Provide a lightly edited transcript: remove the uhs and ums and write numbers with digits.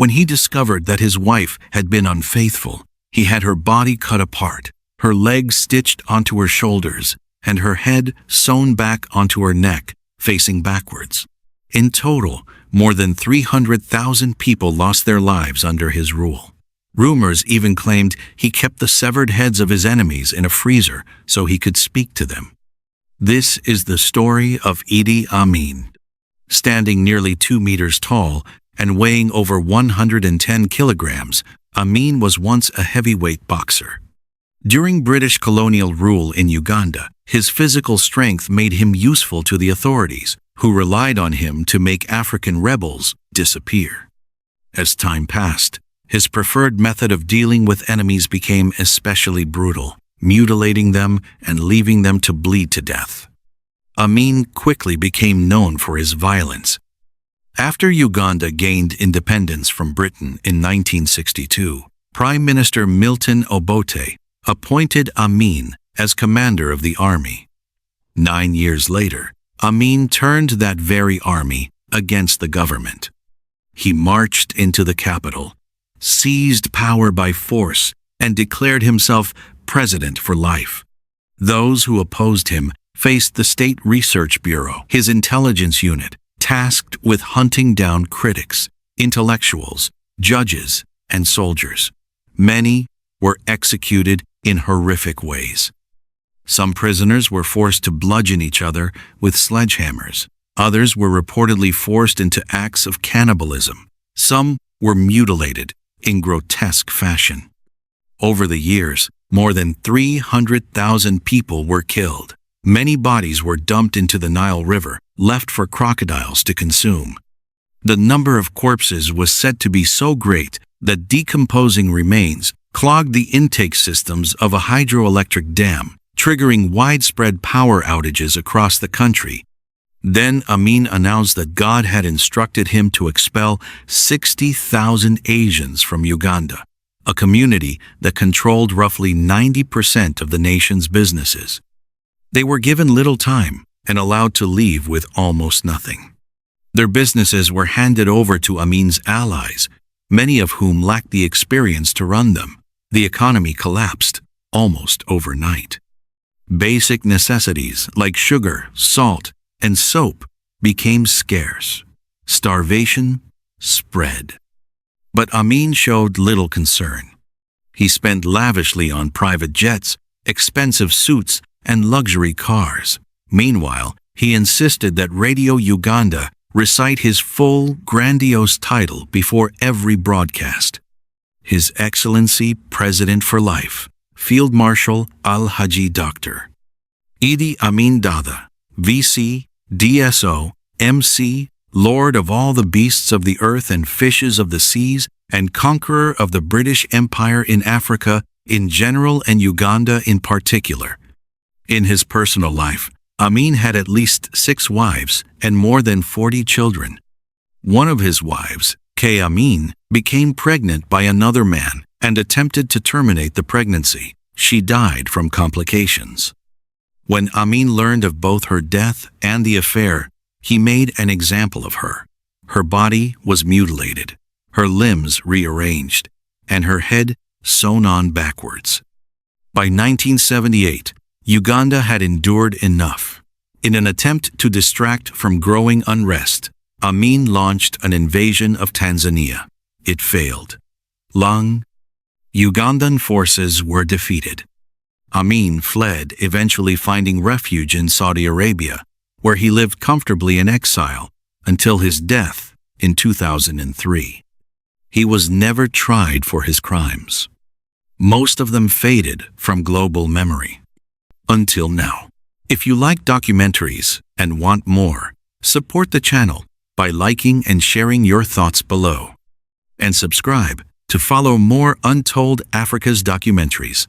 When he discovered that his wife had been unfaithful, he had her body cut apart, her legs stitched onto her shoulders, and her head sewn back onto her neck, facing backwards. In total, more than 300,000 people lost their lives under his rule. Rumors even claimed he kept the severed heads of his enemies in a freezer so he could speak to them. This is the story of Idi Amin. Standing nearly 2 meters tall and weighing over 110 kilograms, Amin was once a heavyweight boxer. During British colonial rule in Uganda, his physical strength made him useful to the authorities, who relied on him to make African rebels disappear. As time passed, his preferred method of dealing with enemies became especially brutal, mutilating them and leaving them to bleed to death. Amin quickly became known for his violence. After Uganda gained independence from Britain in 1962, Prime Minister Milton Obote appointed Amin as commander of the army. 9 years later, Amin turned that very army against the government. He marched into the capital, seized power by force, and declared himself president for life. Those who opposed him faced the State Research Bureau, his intelligence unit, tasked with hunting down critics, intellectuals, judges, and soldiers. Many were executed in horrific ways. Some prisoners were forced to bludgeon each other with sledgehammers. Others were reportedly forced into acts of cannibalism. Some were mutilated in grotesque fashion. Over the years, more than 300,000 people were killed. Many bodies were dumped into the Nile River, left for crocodiles to consume. The number of corpses was said to be so great that decomposing remains clogged the intake systems of a hydroelectric dam, triggering widespread power outages across the country. Then Amin announced that God had instructed him to expel 60,000 Asians from Uganda, a community that controlled roughly 90% of the nation's businesses. They were given little time and allowed to leave with almost nothing. Their businesses were handed over to Amin's allies, many of whom lacked the experience to run them. The economy collapsed almost overnight. Basic necessities like sugar, salt, and soap became scarce. Starvation spread. But Amin showed little concern. He spent lavishly on private jets, expensive suits, and luxury cars. Meanwhile, he insisted that Radio Uganda recite his full, grandiose title before every broadcast. His Excellency President for Life, Field Marshal Al-Haji Dr. Idi Amin Dada, VC, DSO, MC, Lord of all the beasts of the earth and fishes of the seas, and conqueror of the British Empire in Africa in general and Uganda in particular. In his personal life, Amin had at least 6 wives and more than 40 children. One of his wives, K. Amin, became pregnant by another man and attempted to terminate the pregnancy. She died from complications. When Amin learned of both her death and the affair, he made an example of her. Her body was mutilated, her limbs rearranged, and her head sewn on backwards. By 1978, Uganda had endured enough. In an attempt to distract from growing unrest, Amin launched an invasion of Tanzania. It failed. Ugandan forces were defeated. Amin fled, eventually finding refuge in Saudi Arabia, where he lived comfortably in exile until his death in 2003. He was never tried for his crimes. Most of them faded from global memory. Until now. If you like documentaries and want more, support the channel by liking and sharing your thoughts below. And subscribe to follow more Untold Africa's documentaries.